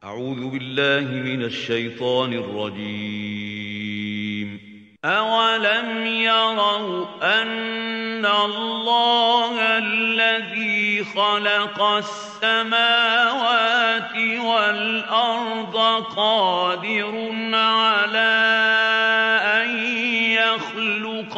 أعوذ بالله من الشيطان الرجيم. أولم يروا أن الله الذي خلق السماوات والأرض قادر على أن يخلق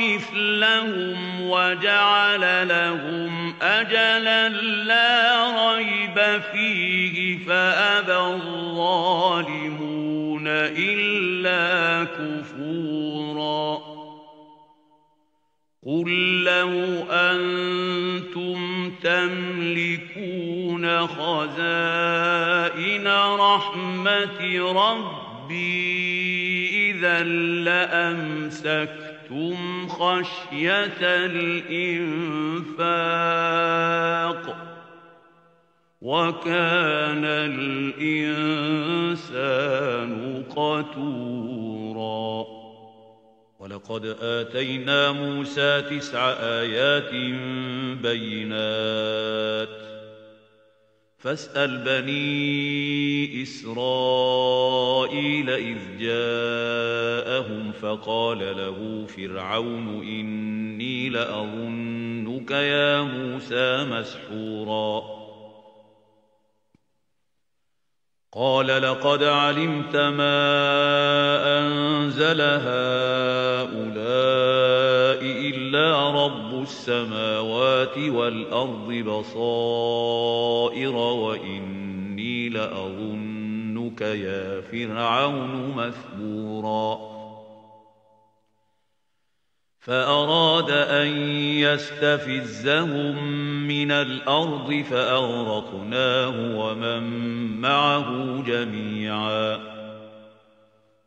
مثلهم وجعل لهم أجلا لا ريب فيه فأبى الظالمون إلا كفورا. قل لو أنتم تملكون خزائن رحمة ربي إذا لأمسكتم خشية الإنفاق وكان الإنسان قتورا. ولقد آتينا موسى 9 آيات بينات فاسأل بني إسرائيل إذ جاءهم فقال له فرعون إني لأظنك يا موسى مسحورا. قال لقد علمت ما أنزل هؤلاء إلا رب السماوات والأرض بصائر وإني لأظنك يا فرعون مثبورا. فأراد أن يستفزهم من الأرض فأغرقناه ومن معه جميعا.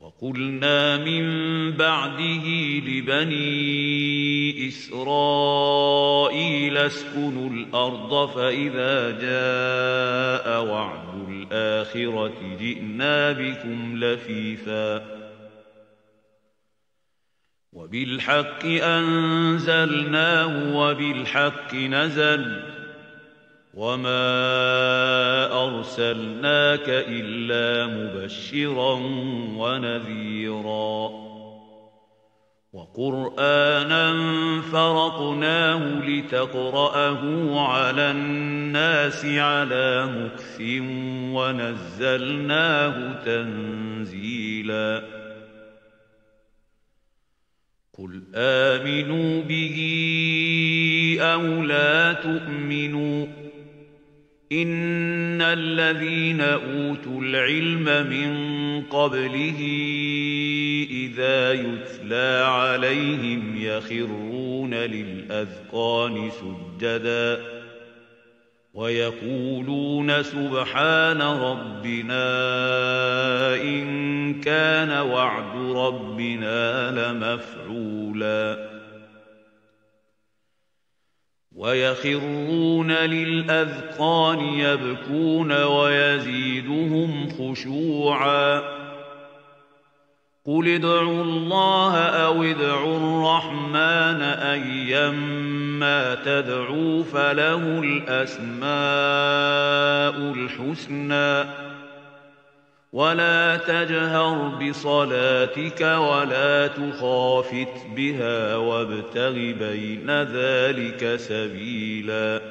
وقلنا من بعده لبني إسرائيل اسكنوا الأرض فإذا جاء وعد الآخرة جئنا بكم لفيفا. وبالحق أنزلناه وبالحق نزل وما أرسلناك إلا مبشرا ونذيرا. وقرآنا فرقناه لتقرأه على الناس على مكث ونزلناه تنزيلا. قل آمنوا به أو لا تؤمنوا إن الذين أوتوا العلم من قبله إذا يتلى عليهم يخرون للأذقان سجدا ويقولون سبحان ربنا إن كان وعد ربنا لمفعولا. ويخرون للأذقان يبكون ويزيدهم خشوعا. قل ادعوا الله أو ادعوا الرحمن أيما تدعوا فله الأسماء الحسنى ولا تجهر بصلاتك ولا تخافت بها وابتغ بين ذلك سبيلا.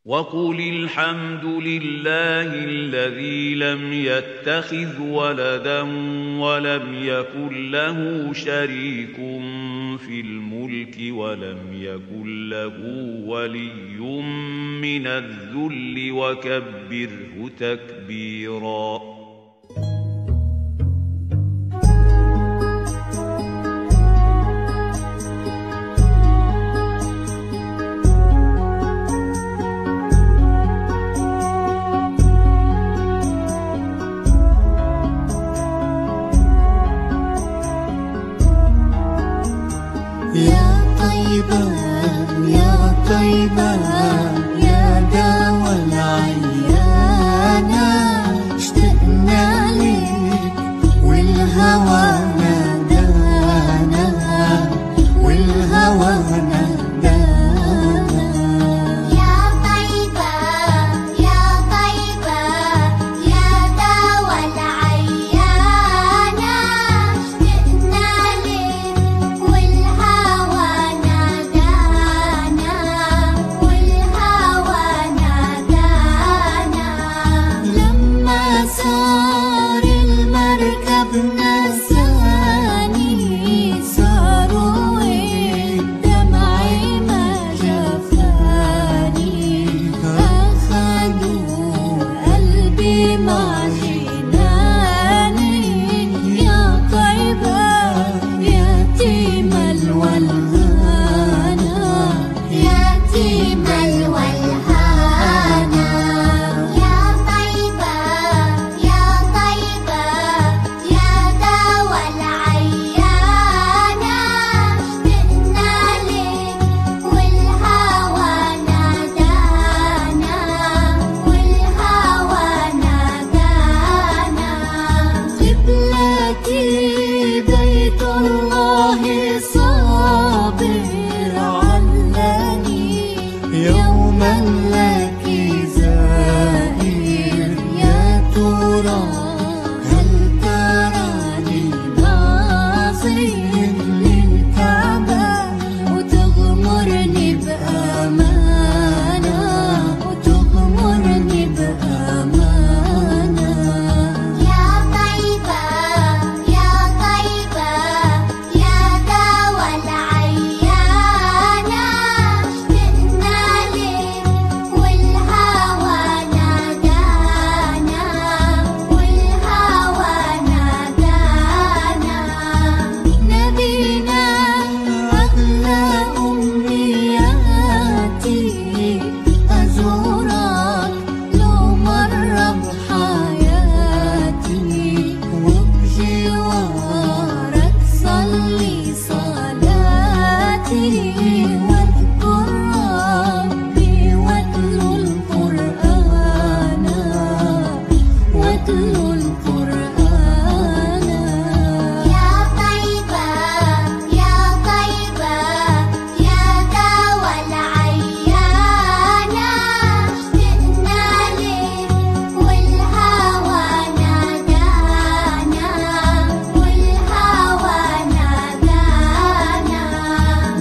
وقل الحمد لله الذي لم يتخذ ولدا ولم يكن له شريك في الملك ولم يكن له ولي من الذل وكبره تكبيرا. يا دوا العيانا اشتقنا لك والهوى نادانا والهوى نادانا. يا طيبة يا طيبة يا دوا العيانا اشتقنا لك والهوى نادانا والهوى نادانا. لما صار المركب نساني صاروا الدمع ما جفاني أخذوا قلبي مع جناني. يا طيبة يتيم الولهانا يتيم الولهانا. يا طيبة يا طيبة يا دوا العيانا اشتقنا لك والهوى نادانا والهوى نادانا. قبلتي بيت الله صابر علاني يوما لك زائر. يا ترى هل تراني ناظر للكعبة وتغمرني بأمانة وتغمرني بأمانة. يا طيبة يا طيبة يا دوا العيانا اشتقنا لك والهوى نادانا والهوى نادانا. نبينا أغلى أمنياتي أزورك لو مرة بحياتي وبجوارك صلي صلاتي واذكر ربي واتلو القرآن واتلو القرآن. يا طيبة يا طيبة يا دوا العيانا اشتقنا لك والهوى نادانا والهوى نادانا.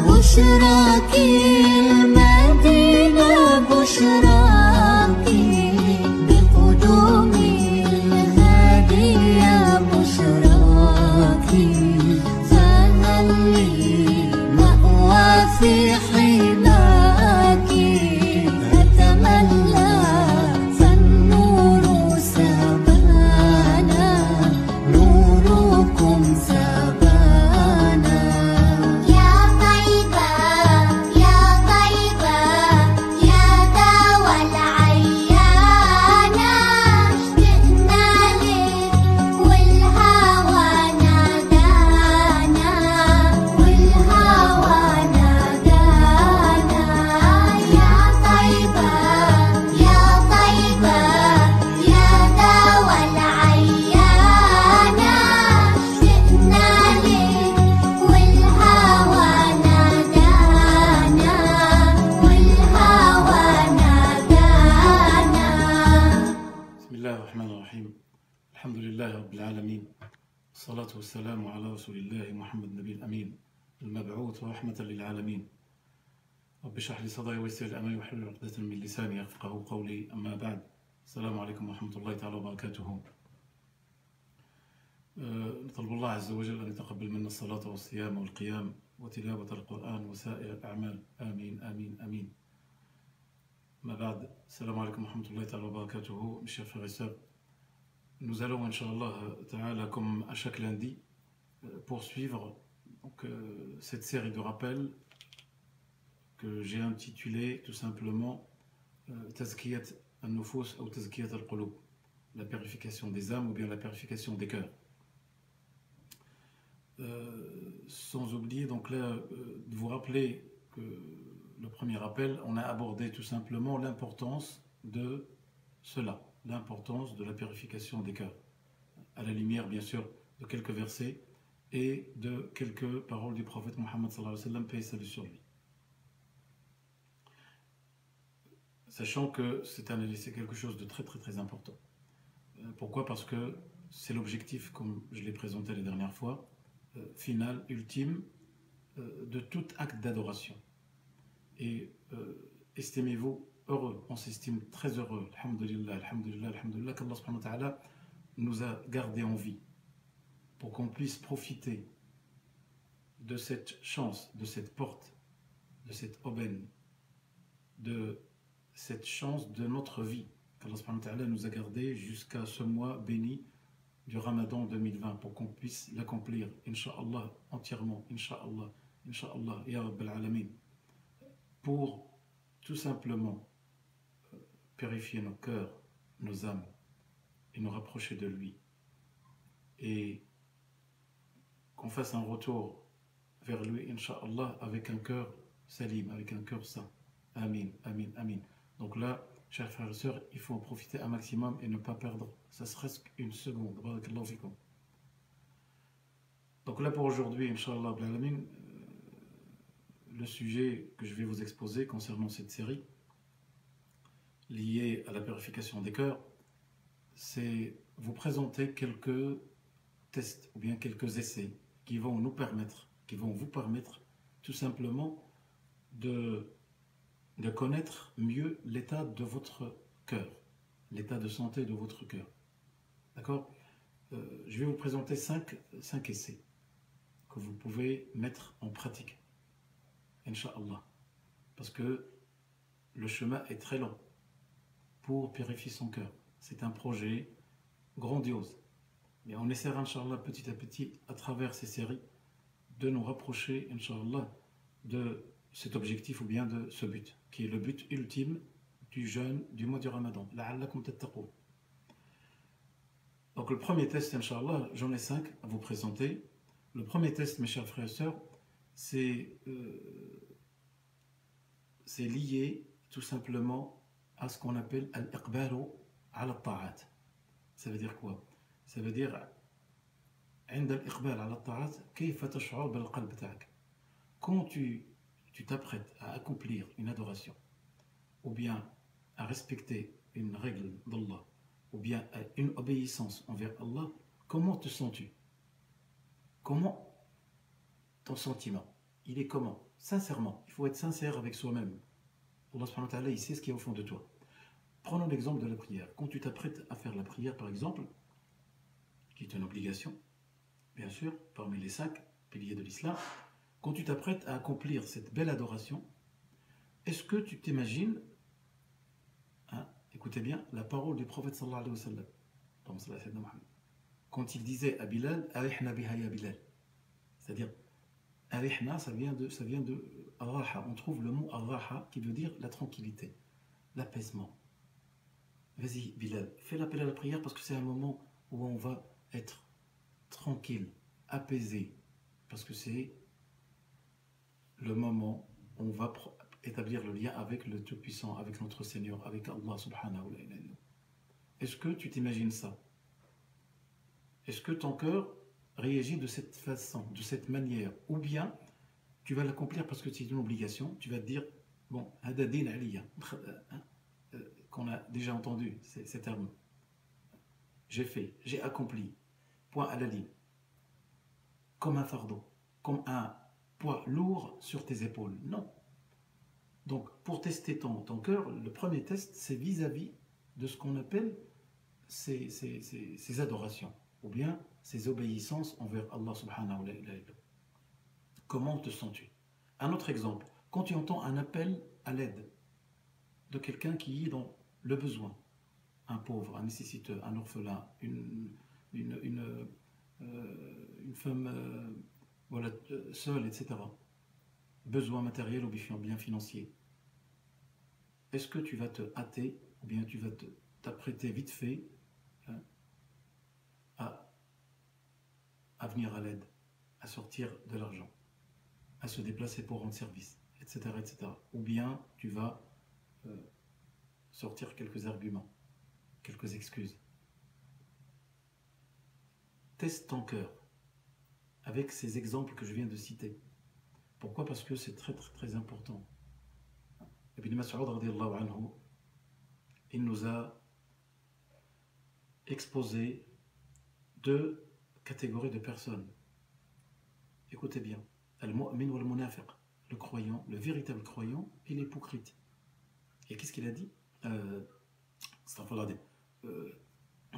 بشراكي المدينة بشراكي بقدوم الهادي يا بشراكي. فهل لي مأوى في حماكي أتملى فالنور سبانا نوركم سبانا. يا طيبة يا طيبة يا دوا العيانا اشتقنا لك والهوى نادانا والهوى نادانا. يا طيبة يا طيبة يا دوا العيانا اشتقنا لك والهوى نادانا والهوى نادانا. بسم الله الرحمن الرحيم. الحمد لله رب العالمين، الصلاة والسلام على رسول الله محمد النبي الأمين المبعوث رحمة للعالمين. رب اشرح لي صدري ويسر لي أمري واحلل عقدة من لساني يفقهوا قولي أما بعد السلام عليكم ورحمة الله تعالى وبركاته. نطلب الله عز وجل أن يتقبل منا الصلاة والصيام والقيام وتلاوة القرآن وسائر الأعمال آمين آمين آمين. ما بعد السلام عليكم ورحمة الله تعالى وبركاته. Mes chers frères et sœurs, nous allons Inch'Allah Ta'ala comme à chaque lundi poursuivre donc, cette série de rappels que j'ai intitulé tout simplement Tazkiyat al-Nufus ou Tazkiyat al-Qulub, la purification des âmes ou bien la purification des cœurs. Sans oublier donc là de vous rappeler que le premier rappel, on a abordé tout simplement l'importance de cela, l'importance de la purification des cœurs, à la lumière bien sûr de quelques versets et de quelques paroles du prophète Mohammed sallallahu alayhi wa sallam, paix et salut sur lui. Sachant que c'est quelque chose de très très très important. Pourquoi? Parce que c'est l'objectif, comme je l'ai présenté la dernière fois, final, ultime, de tout acte d'adoration. Et estimez-vous heureux, on s'estime très heureux, alhamdulillah, alhamdulillah, alhamdulillah, qu'Allah subhanahu wa ta'ala nous a gardés en vie pour qu'on puisse profiter de cette chance, de cette porte, de cette aubaine, de cette chance de notre vie qu'Allah subhanahu wa ta'ala nous a gardés jusqu'à ce mois béni du Ramadan 2020 pour qu'on puisse l'accomplir, Inch'Allah, entièrement, Inch'Allah, Inch'Allah, Ya Rabbal Alamin, pour tout simplement purifier nos cœurs, nos âmes et nous rapprocher de lui et qu'on fasse un retour vers lui, Inch'Allah, avec un cœur salim, avec un cœur sain. Amin, amin, amin. Donc là, chers frères et sœurs, il faut en profiter un maximum et ne pas perdre, ça serait une seconde. Barakallahu fikum. Donc là pour aujourd'hui, Inch'Allah, le sujet que je vais vous exposer concernant cette série liée à la purification des cœurs, c'est vous présenter quelques tests ou bien quelques essais qui vont vous permettre tout simplement de connaître mieux l'état de votre cœur, l'état de santé de votre cœur. D'accord? Je vais vous présenter 5 essais que vous pouvez mettre en pratique, Inch'Allah. Parce que le chemin est très long pour purifier son cœur. C'est un projet grandiose. Mais on essaiera, Inch'Allah, petit à petit, à travers ces séries, de nous rapprocher, Inch'Allah, de cet objectif ou bien de ce but, qui est le but ultime du jeûne du mois du Ramadan. La'allakum tattaqoun. Donc le premier test, Inch'Allah, j'en ai 5 à vous présenter. Le premier test, mes chers frères et sœurs, c'est lié tout simplement à ce qu'on appelle al-iqbalu ala ta'at. Ça veut dire quoi? Ça veut dire عند الإقبال على الطاعات كيف تشعر بالقلب تاعك. Quand tu t'apprêtes à accomplir une adoration, ou bien à respecter une règle d'Allah, ou bien à une obéissance envers Allah, comment te sens-tu? Comment ton sentiment? Il est comment? Sincèrement, il faut être sincère avec soi-même. Allah subhanahu wa ta'ala, il sait ce qui est au fond de toi. Prenons l'exemple de la prière. Quand tu t'apprêtes à faire la prière, par exemple, qui est une obligation, bien sûr, parmi les 5 piliers de l'islam, quand tu t'apprêtes à accomplir cette belle adoration, est-ce que tu t'imagines, écoutez bien, la parole du prophète sallallahu alayhi wa sallam, quand il disait à Bilal, Arihna biha ya Bilal, c'est-à-dire, Arihna, ça vient de Araha, on trouve le mot Araha qui veut dire la tranquillité, l'apaisement. Vas-y Bilal, fais l'appel à la prière parce que c'est un moment où on va être tranquille, apaisé, parce que c'est le moment où on va établir le lien avec le Tout-Puissant, avec notre Seigneur, avec Allah subhanahu wa ta'ala. Est-ce que tu t'imagines ça? Est-ce que ton cœur réagit de cette façon, de cette manière? Ou bien tu vas l'accomplir parce que c'est une obligation, tu vas te dire, bon, hadadin aliyah, qu'on a déjà entendu ces termes. J'ai fait, j'ai accompli, point à la ligne. Comme un fardeau, comme un poids lourd sur tes épaules. Non. Donc, pour tester ton cœur, le premier test, c'est vis-à-vis de ce qu'on appelle ses adorations, ou bien ses obéissances envers Allah subhanahu wa ta'ala. Comment te sens-tu? Un autre exemple, quand tu entends un appel à l'aide de quelqu'un qui est dans le besoin, un pauvre, un nécessiteux, un orphelin, une femme voilà, seule, etc., besoin matériel ou bien financier, est-ce que tu vas te hâter ou bien tu vas t'apprêter vite fait hein, à venir à l'aide, à sortir de l'argent, à se déplacer pour rendre service, etc., etc. Ou bien tu vas sortir quelques arguments, quelques excuses. Teste ton cœur avec ces exemples que je viens de citer. Pourquoi? Parce que c'est très très très important. Ibn Mas'ud radiyallahu anhu, il nous a exposé deux catégories de personnes. Écoutez bien. Al-mu'min wal munafiq, le croyant, le véritable croyant et l'hypocrite. Et qu'est-ce qu'il a dit? On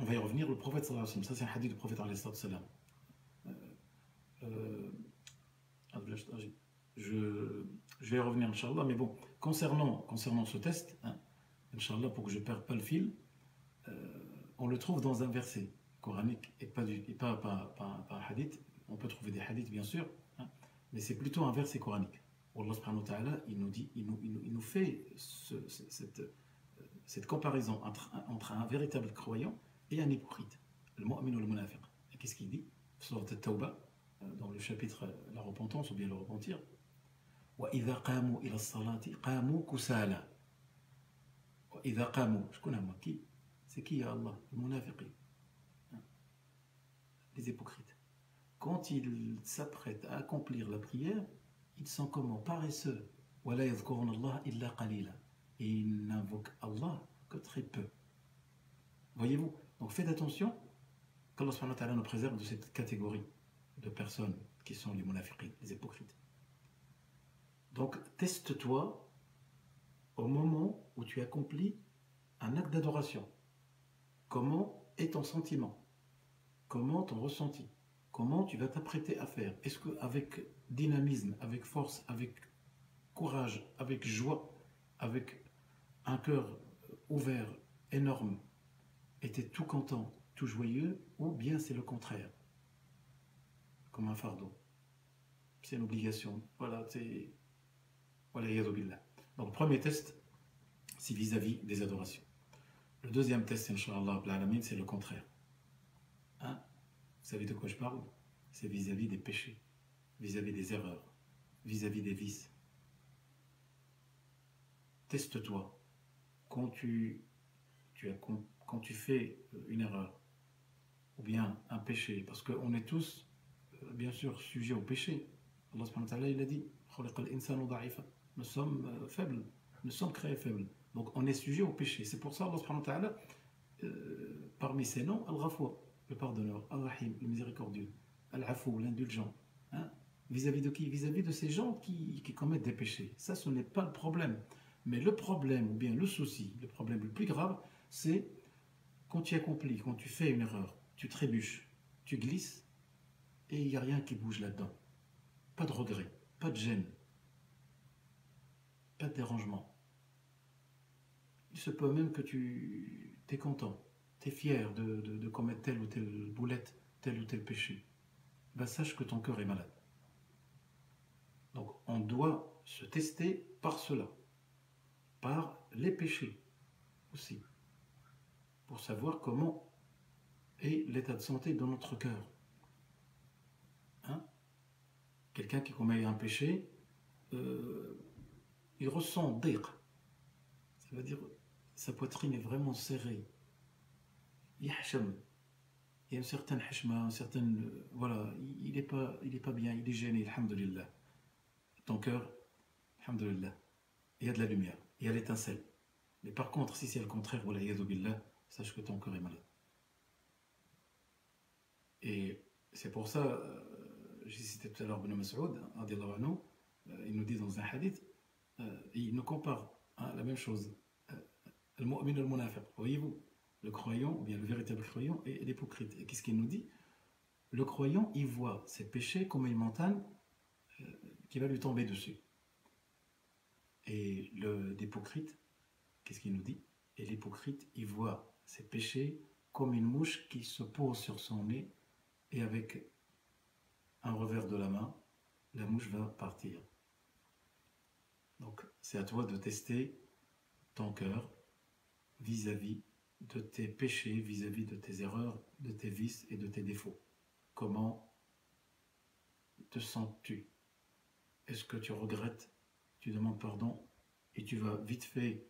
va y revenir, le prophète sallallahu alayhi wa sallam, ça c'est un hadith du prophète alayhi wa sallam. Je vais y revenir, Inch'Allah, mais bon, concernant ce test, hein, Inch'Allah, pour que je ne perde pas le fil, on le trouve dans un verset coranique et pas un hadith. On peut trouver des hadiths, bien sûr, hein, mais c'est plutôt un verset coranique. Allah subhanahu wa ta'ala, il nous fait cette comparaison entre un véritable croyant et un hypocrite, le mu'min ou le munafiq. Et qu'est-ce qu'il dit? Sur At-Tawbah, dans le chapitre la repentance ou bien le repentir. وَإِذَا قَامُوا إِلَى الصَّلَاةِ قَامُوا كُسَالَى. وَإِذَا قَامُوا, je connais moi, qui? C'est qui, ya Allah? Le munafiqi. Les hypocrites. Quand ils s'apprêtent à accomplir la prière, ils sont comment? Paresseux. وَلَا يَذْكُرُونَ اللَّهَ إِلَّا قَلِيلًا. Et ils n'invoquent Allah que très peu. Voyez-vous? Donc faites attention qu'Allah subhanahu wa ta'ala nous préserve de cette catégorie de personnes qui sont les munafiqis, les hypocrites. Donc teste-toi au moment où tu accomplis un acte d'adoration. Comment est ton sentiment? Comment ton ressenti? Comment tu vas t'apprêter à faire? Est-ce qu'avec dynamisme, avec force, avec courage, avec joie, avec un cœur ouvert, énorme, et tu es tout content, tout joyeux, ou bien c'est le contraire, comme un fardeau, c'est une obligation. Voilà, c'est... Voilà, yadoubillah. Donc le premier test, c'est vis-à-vis des adorations. Le deuxième test, Inch'Allah, c'est le contraire. Hein? Vous savez de quoi je parle? C'est vis-à-vis des péchés, vis-à-vis des erreurs, vis-à-vis des vices. Teste-toi. Quand tu fais une erreur, ou bien un péché, parce qu'on est tous, bien sûr, sujets au péché. Allah subhanahu wa ta'ala, il a dit, nous sommes faibles, nous sommes créés faibles. Donc on est sujet au péché. C'est pour ça Allah subhanahu wa ta'ala, parmi ses noms, Al-Ghafour, le pardonneur, Al-Rahim, le miséricordieux, Al-Afou, l'indulgent. Hein? Vis-à-vis de qui? Vis-à-vis de ces gens qui commettent des péchés. Ça, ce n'est pas le problème. Mais le problème, ou bien le souci, le problème le plus grave, c'est quand tu accomplis, quand tu fais une erreur, tu trébuches, tu glisses, et il n'y a rien qui bouge là-dedans. Pas de regret, pas de gêne, pas de dérangement. Il se peut même que tu es content, tu es fier de commettre telle ou telle boulette, tel ou tel péché. Ben, sache que ton cœur est malade. Donc on doit se tester par cela, par les péchés aussi, pour savoir comment est l'état de santé dans notre cœur. Hein? Quelqu'un qui commet un péché, il ressent diq. Ça veut dire sa poitrine est vraiment serrée. Yahsham. Il y a une certaine hashma, une certaine... voilà, il est pas bien, il est gêné, alhamdulillah. Ton cœur, alhamdulillah, il y a de la lumière, il y a l'étincelle. Mais par contre, si c'est le contraire, voilà, yadou billah, sache que ton cœur est malade. Et c'est pour ça, j'ai cité tout à l'heure Ibn Mas'ud, il nous dit dans un hadith, il nous compare à la même chose. Al-mu'min al-munafiq. Voyez-vous, le croyant, ou bien le véritable croyant, et l'hypocrite. Et qu'est-ce qu'il nous dit? Le croyant, il voit ses péchés comme une montagne qui va lui tomber dessus. Et l'hypocrite, qu'est-ce qu'il nous dit? Et l'hypocrite, il voit ses péchés comme une mouche qui se pose sur son nez et avec un revers de la main, la mouche va partir. Donc, c'est à toi de tester ton cœur vis-à-vis de tes péchés, vis-à-vis de tes erreurs, de tes vices et de tes défauts. Comment te sens-tu? Est-ce que tu regrettes? Tu demandes pardon et tu vas vite fait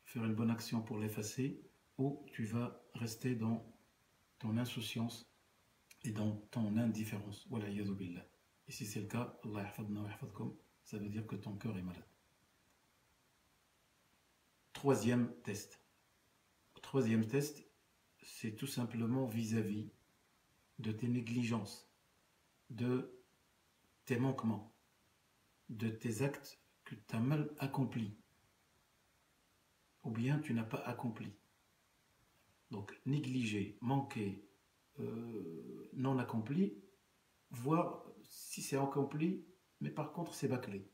faire une bonne action pour l'effacer, ou tu vas rester dans ton insouciance et dans ton indifférence. Wala yadhu billah. Et si c'est le cas, Allah yahfadna wa yahfadkum, ça veut dire que ton cœur est malade. Troisième test. Troisième test, c'est tout simplement vis-à-vis de tes négligences, de tes manquements, de tes actes que tu as mal accomplis, ou bien tu n'as pas accompli. Donc négliger, manquer, non accompli, voire si c'est accompli, mais par contre c'est bâclé.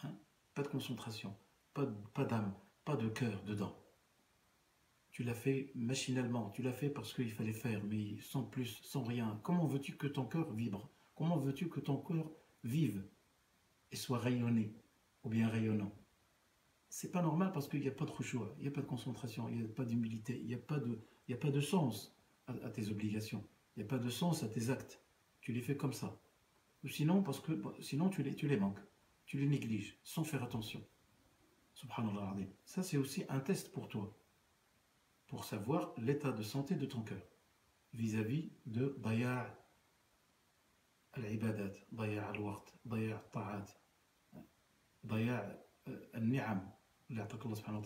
Hein? Pas de concentration, pas d'âme, pas de cœur dedans. Tu l'as fait machinalement, tu l'as fait parce qu'il fallait faire, mais sans plus, sans rien. Comment veux-tu que ton cœur vibre? Comment veux-tu que ton cœur vive et soit rayonné, ou bien rayonnant? C'est pas normal parce qu'il n'y a pas de khushu', il n'y a pas de concentration, il n'y a pas d'humilité, il n'y a pas de sens à tes obligations, il n'y a pas de sens à tes actes. Tu les fais comme ça. Ou sinon, parce que sinon tu les manques, tu les négliges, sans faire attention. Subhanallah. Ça, c'est aussi un test pour toi, pour savoir l'état de santé de ton cœur, vis-à-vis de daya' al-ibadat, daya' al-waqt, daya' al-ta'at, daya' al-ni'am. Allah subhanahu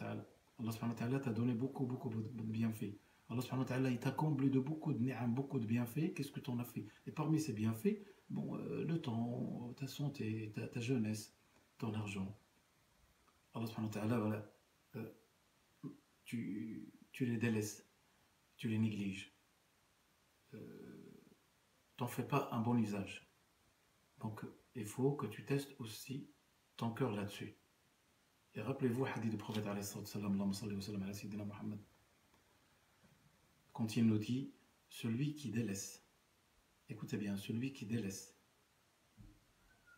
wa ta'ala t'a donné beaucoup de bienfaits. Allah subhanahu wa ta'ala il t'a comblé de beaucoup de ni'am, beaucoup de bienfaits. Qu'est-ce que tu en as fait? Et parmi ces bienfaits, bon, le temps, ta santé, ta jeunesse, ton argent. Allah subhanahu wa ta'ala, voilà, tu les délaisses, tu les négliges. T'en fais pas un bon usage. Donc, il faut que tu testes aussi ton cœur là-dessus. Et rappelez-vous le hadith du prophète alayhi sallam, Allahumma salli wa sallam ala sayyidina Muhammad, quand il nous dit celui qui délaisse, écoutez bien, celui qui délaisse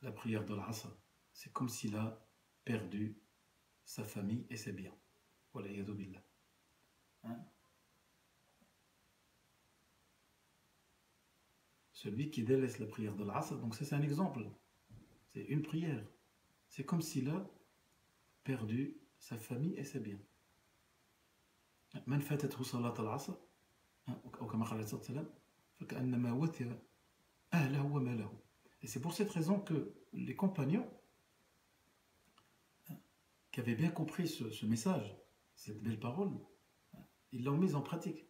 la prière de l'Asr, c'est comme s'il a perdu sa famille et ses biens. Wala yadhu billah. Hein? Celui qui délaisse la prière de l'Asr, donc ça c'est un exemple, c'est une prière, c'est comme s'il a perdu sa famille et ses biens. من فاتته صلاة العصر أو كما قال عليه الصلاة والسلام فكأنما وتر أهله وماله. Et c'est pour cette raison que les compagnons qui avaient bien compris ce message, cette belle parole, ils l'ont mise en pratique.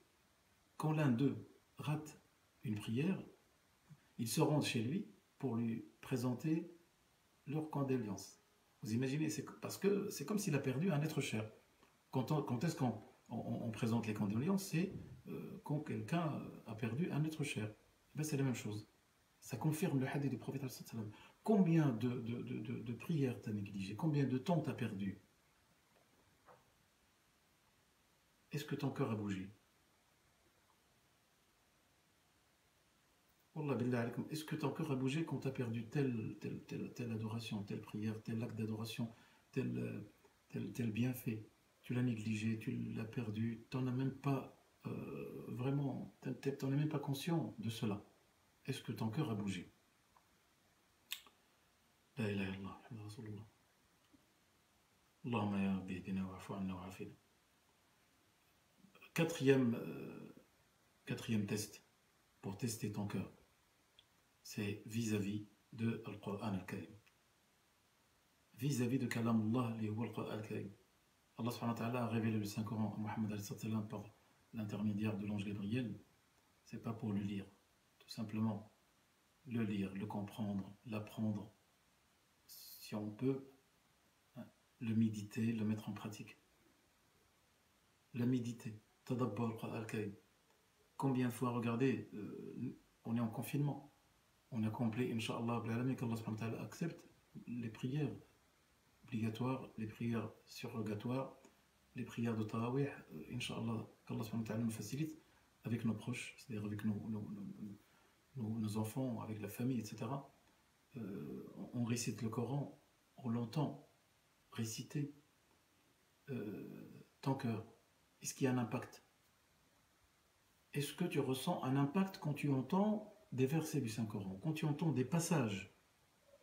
Quand l'un d'eux rate une prière, ils se rendent chez lui pour lui présenter leurs condoléances. Vous imaginez, parce que c'est comme s'il a perdu un être cher. Quand est-ce qu'on présente les condoléances? C'est quand quelqu'un a perdu un être cher. Ben, c'est la même chose. Ça confirme le hadith du prophète. Combien de prières tu as négligé? Combien de temps tu as perdu? Est-ce que ton cœur a bougé? Wallah billah alaykum, est-ce que ton cœur a bougé quand tu as perdu telle adoration, telle prière, tel acte d'adoration, tel bienfait? Tu l'as négligé, tu l'as perdu, tu n'en as même pas vraiment, tu n'en es même pas conscient de cela. Est-ce que ton cœur a bougé? La ilaha illallah, Rasulullah. Allahumma ya Rabbi hdina wa'fu anna wa'afina. Quatrième test pour tester ton cœur, c'est vis-à-vis de Al-Qur'an Al-Karim. Vis-à-vis de Kalamullah, li huwa Al-Qur'an Al-Karim. Allah subhanahu wa ta'ala a révélé le Saint-Coran à Muhammad al-Sallam par l'intermédiaire de l'ange Gabriel. C'est pas pour le lire, tout simplement le lire, le comprendre, l'apprendre, si on peut, le méditer, le mettre en pratique. Le méditer. Tadabbur al-Qur'an al-Karim. Combien de fois, regardez, on est en confinement. On a compris, Inch'Allah, qu'Allah subhanahu wa ta'ala accepte les prières obligatoires, les prières surrogatoires, les prières de Tarawih, Inch'Allah, qu'Allah subhanahu wa ta'ala nous facilite avec nos proches, c'est-à-dire avec nos enfants, avec la famille, etc. On récite le Coran, on l'entend réciter. Ton cœur, est-ce qu'il y a un impact? Est-ce que tu ressens un impact quand tu entends des versets du Saint-Coran, quand tu entends des passages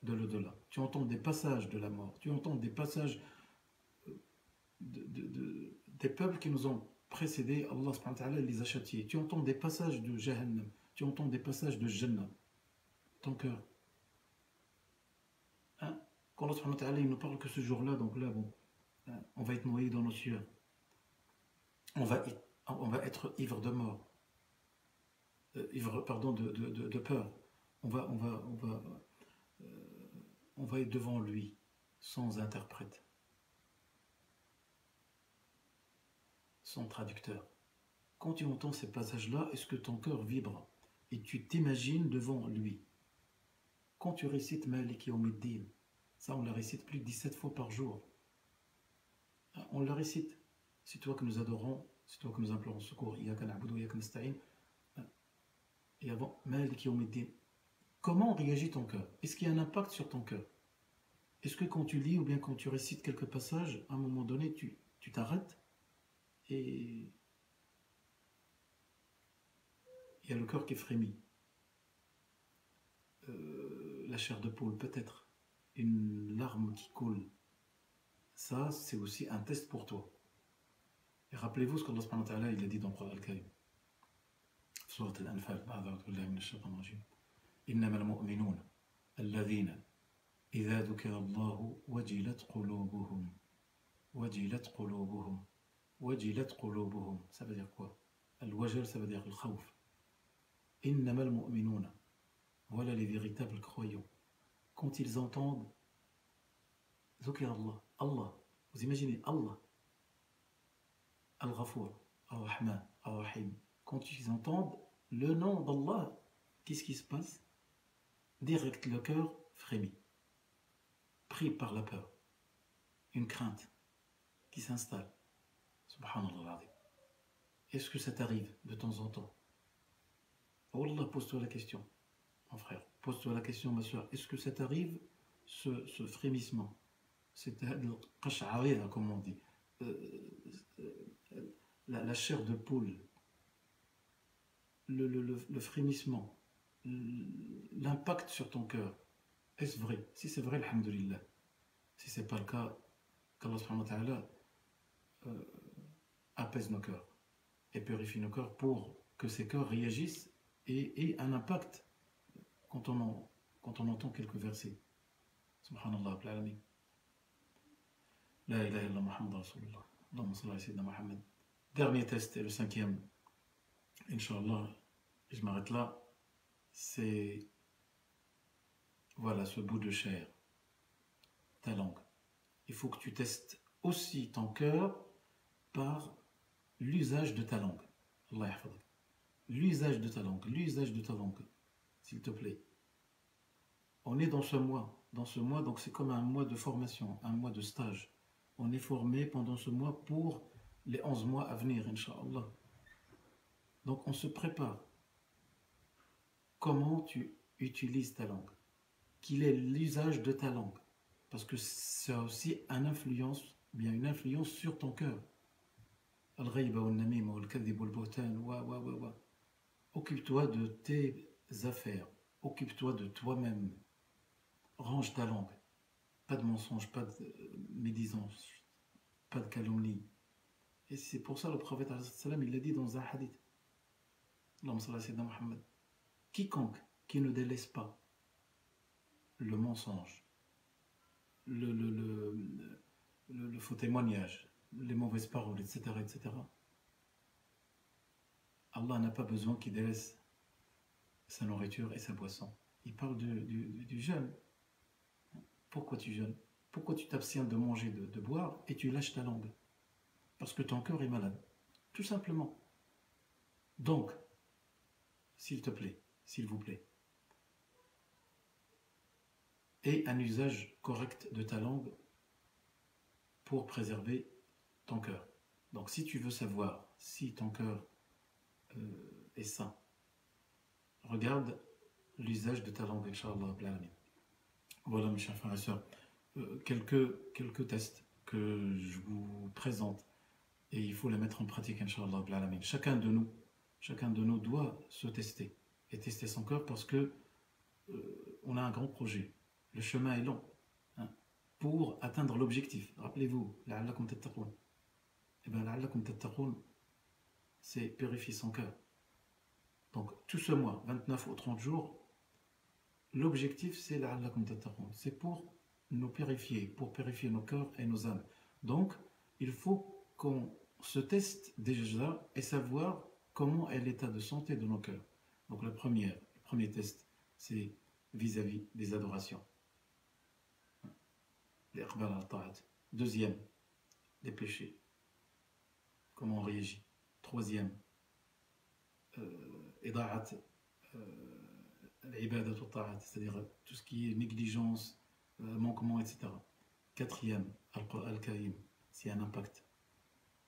de l'au-delà, tu entends des passages de la mort, tu entends des passages des peuples qui nous ont précédés, Allah subhanahu wa ta'ala les a châtiés, tu entends des passages de Jahannam, tu entends des passages de Jannah, ton cœur. Hein? Quand Allah subhanahu wa ta'ala il ne parle que ce jour-là, donc là, bon, on va être noyé dans nos sueurs. On va être ivre de mort. Ivre, pardon, de peur. On va être devant lui, sans interprète, sans traducteur. Quand tu entends ces passages-là, est-ce que ton cœur vibre et tu t'imagines devant lui? Quand tu récites Maliki Yawmiddin, ça on la récite plus de 17 fois par jour. On la récite. C'est toi que nous adorons, c'est toi que nous implorons secours. Iyyaka na'budu wa iyyaka nasta'in. Et avant, Maliki Yawmiddin. Comment réagit ton cœur? Est-ce qu'il y a un impact sur ton cœur? Est-ce que quand tu lis ou bien quand tu récites quelques passages, à un moment donné, tu t'arrêtes et il y a le cœur qui frémit, la chair de poule peut-être, une larme qui coule. Ça, c'est aussi un test pour toi. Et rappelez-vous ce qu'Allah subhanahu wa ta'ala il a dit dans le Coran al-Karim. Surat al-Anfal, ba'da billahi minash shaitanir rajim. Innamal mu'minuna alladhina idha dhukira Allahu wajilat qulubuhum. Wajilat qulubuhum. Wajilat qulubuhum. Ça veut dire quoi? Al-wajal, ça veut dire le khawf. Innamal mu'minuna. Voilà les véritables croyants. Quand ils entendent Dhukira Allah, Allah, vous imaginez Allah, Al-Ghafour, Al-Rahman, Al-Rahim. Quand ils entendent le nom d'Allah, qu'est-ce qui se passe? Direct, le cœur frémit, pris par la peur, une crainte qui s'installe. Subhanallah. Est-ce que ça t'arrive de temps en temps? Oh Allah, pose-toi la question, mon frère. Pose-toi la question, ma soeur. Est-ce que ça t'arrive, ce frémissement? C'est qash'arira, comme on dit. La chair de poule, le frémissement, l'impact sur ton cœur. Est-ce vrai? Si c'est vrai, alhamdulillah. Si c'est pas le cas, qu'Allah subhanahu wa ta'ala apaise nos cœurs et purifie nos cœurs pour que ces cœurs réagissent et aient un impact quand on entend quelques versets. Subhanallah, alamin. La ilaha illallah Muhammad Rasulullah. Allahumma salli ala sayyidina Muhammad. Dernier test et le cinquième. Inch'Allah, je m'arrête là. C'est voilà ce bout de chair, ta langue. Il faut que tu testes aussi ton cœur par l'usage de ta langue. Allah yahfadak. L'usage de ta langue, s'il te plaît. On est dans ce mois, donc c'est comme un mois de formation, un mois de stage. On est formé pendant ce mois pour les 11 mois à venir, Inch'Allah. Donc on se prépare. Comment tu utilises ta langue? Quel est l'usage de ta langue? Parce que ça a aussi une influence sur ton cœur. Al-ghayba wal-namima wal-kadhib wal-buhtan, wa. Occupe-toi de tes affaires. Occupe-toi de toi-même. Range ta langue. Pas de mensonge, pas de médisance, pas de calomnie. Et c'est pour ça le prophète il l'a dit dans un hadith. Allahumma salli ala sayyidina Muhammad. Quiconque qui ne délaisse pas le mensonge, le faux témoignage, les mauvaises paroles, etc., Allah n'a pas besoin qu'il délaisse sa nourriture et sa boisson. Il parle du jeûne. Pourquoi tu jeûnes? Pourquoi tu t'abstiens de manger, de boire, et tu lâches ta langue? Parce que ton cœur est malade. Tout simplement. Donc, s'il te plaît, s'il vous plaît, aie un usage correct de ta langue pour préserver ton cœur. Donc, si tu veux savoir si ton cœur est sain, regarde l'usage de ta langue, Inch'Allah. Voilà, mes chers frères et sœurs, quelques tests que je vous présente et il faut les mettre en pratique, Inch'Allah. Chacun de nous doit se tester et tester son cœur parce que on a un grand projet. Le chemin est long, hein, pour atteindre l'objectif. Rappelez-vous, la'allakum tattaqoun. Eh bien, la'allakum tattaqoun, c'est purifier son cœur. Donc, tout ce mois, 29 ou 30 jours, l'objectif, c'est la'allakum tattaqoun. C'est pour nous purifier, pour purifier nos cœurs et nos âmes. Donc, il faut qu'on se teste déjà et savoir comment est l'état de santé de nos cœurs. Donc, le premier test, c'est vis-à-vis des adorations. Deuxième, les péchés. Comment on réagit. Troisième, c'est-à-dire tout ce qui est négligence, manquement, etc. Quatrième, Al-Qur'an al-Karim, s'il y a un impact.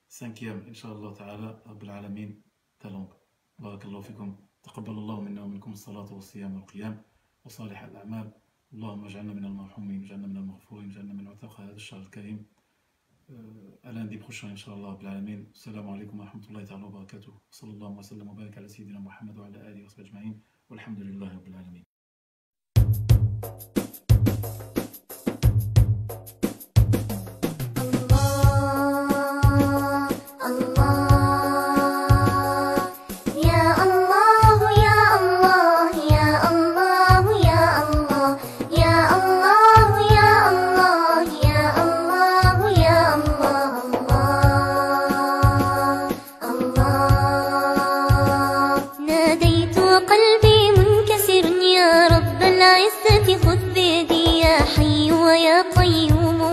Cinquième, Inch'Allah ta'ala, Rabbil Alamin, ta langue. Barakallahu fikum. تقبل الله منا ومنكم الصلاة والصيام والقيام وصالح الأعمال. اللهم اجعلنا من المرحومين واجعلنا من المغفورين واجعلنا من عتاق هذا الشهر الكريم. À lundi prochain, Inch'Allah, Rabbil Alamin. Assalamu alaikum wa rahmatullahi ta'ala wa barakatuh. Sallallahu wa sallam wa barak ala sayyidina Muhammad wa ala alihi wa sahbihi ajma'in. Walhamdulillahi Rabbil Alamin.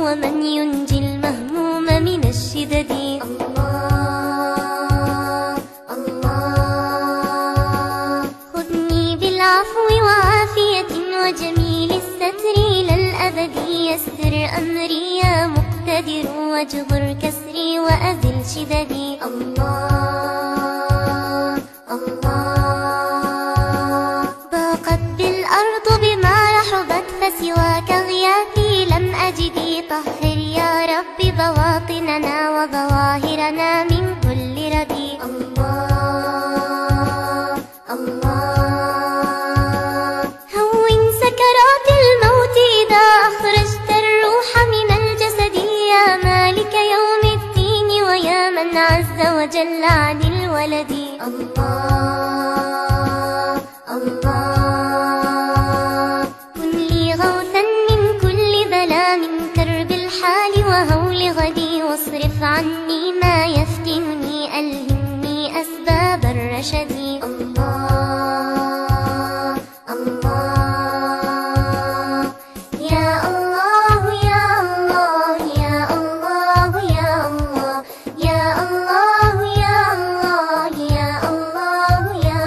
ومن ينجي المهموم من الشدد الله الله خذني بالعفو وعافية وجميل الستر إلى الأبد يسر أمري يا مقتدر واجبر كسري وأزل شددي الله الله ضاقت بالأرض بما رحبت فسواك غياثي لم أجدي طهر يا رب بواطننا وظواهرنا من كل ردي الله الله هون سكرات الموت إذا أخرجت الروح من الجسد يا مالك يوم الدين ويا من عز وجل عن الولد الله الله كن لي غوثا من كل ظلام كرب الحال وهول غدي واصرف عني ما يفتنني ألهمني أسباب الرشد الله الله يا الله يا الله يا الله يا الله يا الله يا الله يا الله يا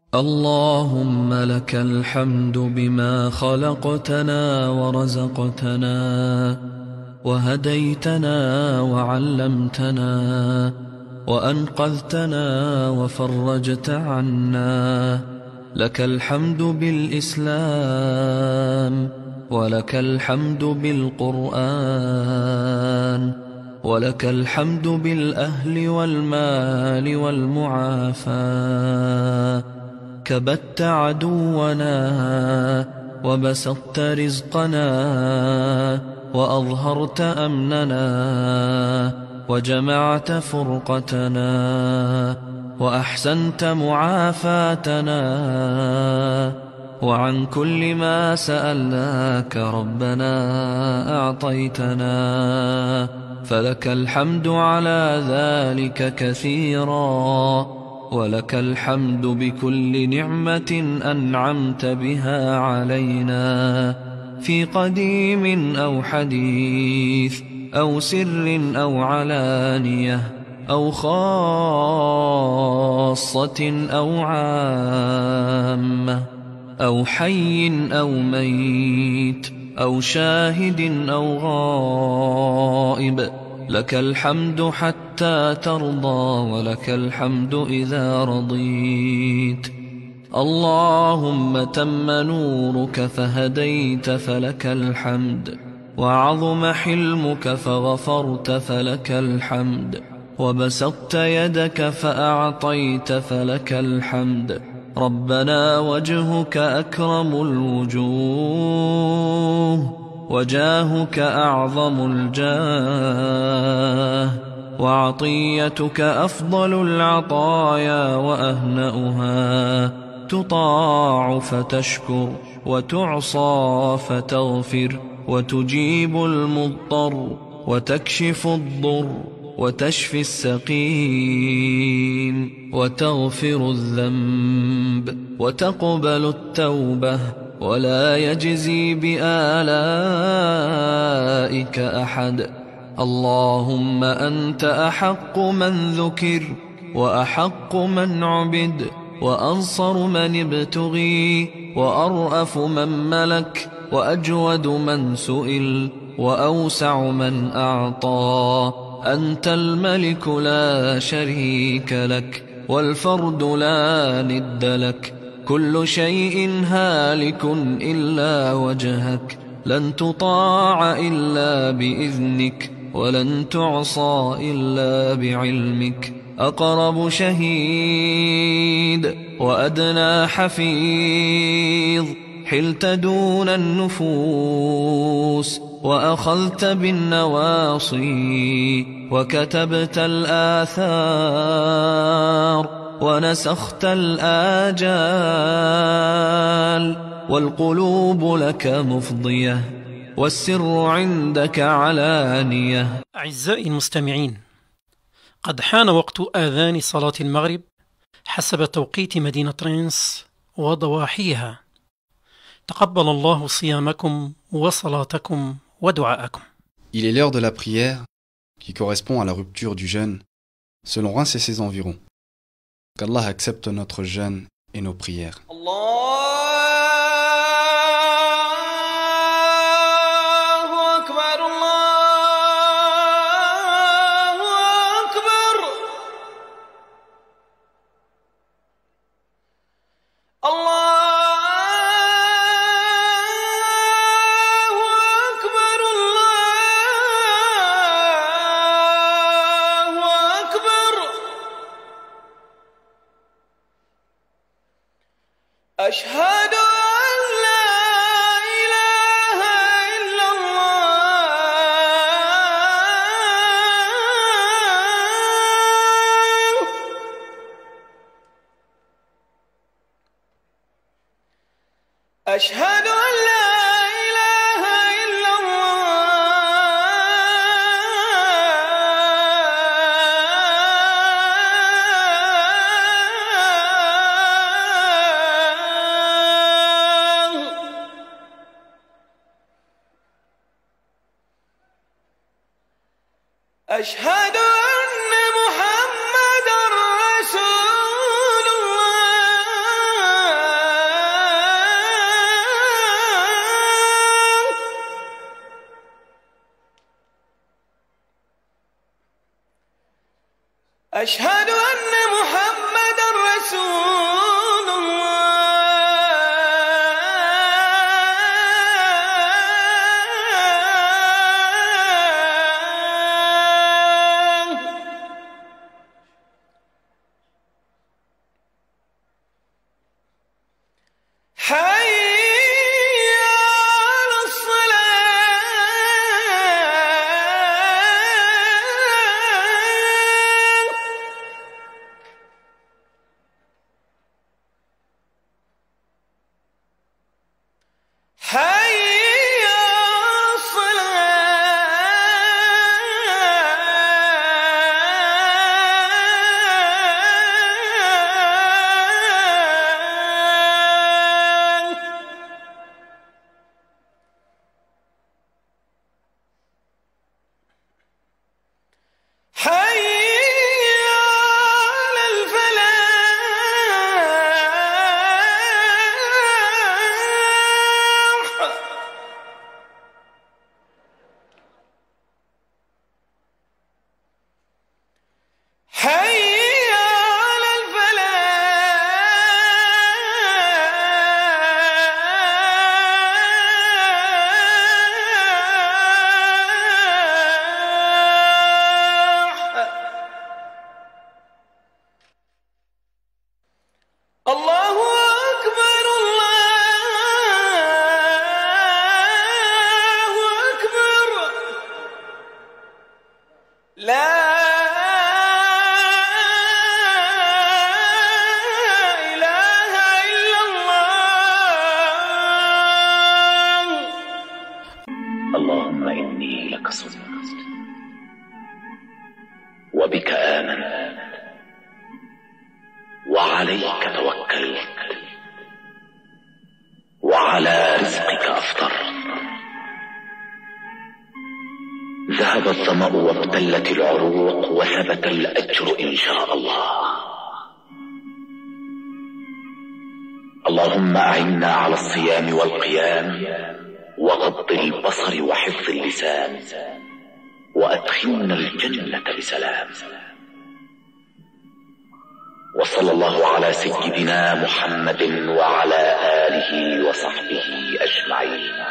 اللهم لك الحمد بما خلقتنا ورزقتنا وهديتنا وعلمتنا وأنقذتنا وفرجت عنا. لك الحمد بالإسلام، ولك الحمد بالقرآن، ولك الحمد بالأهل والمال والمعافاة. كبت عدونا وبسطت رزقنا وأظهرت أمننا وجمعت فرقتنا وأحسنت معافاتنا. وعن كل ما سألناك ربنا أعطيتنا، فلك الحمد على ذلك كثيرا. ولك الحمد بكل نعمة أنعمت بها علينا، في قديم أو حديث أو سر أو علانية أو خاصة أو عامة أو حي أو ميت أو شاهد أو غائب. لك الحمد حتى ترضى، ولك الحمد إذا رضيت. اللهم تم نورك فهديت فلك الحمد، وعظم حلمك فغفرت فلك الحمد، وبسطت يدك فأعطيت فلك الحمد. ربنا وجهك أكرم الوجوه، وجاهك أعظم الجاه، وعطيتك أفضل العطايا وأهنأها. تطاع فتشكر، وتعصى فتغفر، وتجيب المضطر، وتكشف الضر، وتشفي السقيم، وتغفر الذنب، وتقبل التوبة، ولا يجزي بآلائك أحد. اللهم أنت أحق من ذكر، وأحق من عبد، وأنصر من ابتغي، وأرأف من ملك، وأجود من سئل، وأوسع من أعطى. أنت الملك لا شريك لك، والفرد لا ند لك. كل شيء هالك إلا وجهك، لن تطاع إلا بإذنك، ولن تعصى إلا بعلمك. أقرب شهيد وأدنى حفيظ، حلت دون النفوس، وأخذت بالنواصي، وكتبت الآثار، ونسخت الآجال. والقلوب لك مفضية، والسر عندك علانية. أعزائي المستمعين، قد حان وقت آذان صلاة المغرب حسب توقيت مدينة رينس وضواحيها. تقبل الله صيامكم وصلاتكم ودعاءكم. Il est l'heure de la prière qui correspond à la rupture du jeûne selon Reims et ses environs. Qu'Allah accepte notre jeûne et nos prières. أشهد أن لا إله إلا الله. أشهد أن لا إله إلا أشهد أن محمدًا رسول الله. أشهد أن محمد رسول الله. حي على الصلاة. حي على الصلاة. حي على الفلاح. حي على الفلاح. الله أكبر الله أكبر. لا إله إلا الله. اللهم إني لك صمت وبك آمنت وعليك توكلت وعلى رزقك أفطرت. ذهب الظمأ وابتلت العروق وثبت الأجر إن شاء الله. اللهم أعنا على الصيام والقيام وغض البصر وحفظ اللسان وأدخلنا الجنة بسلام. وصلى الله على سيدنا محمد وعلى آله وصحبه أجمعين.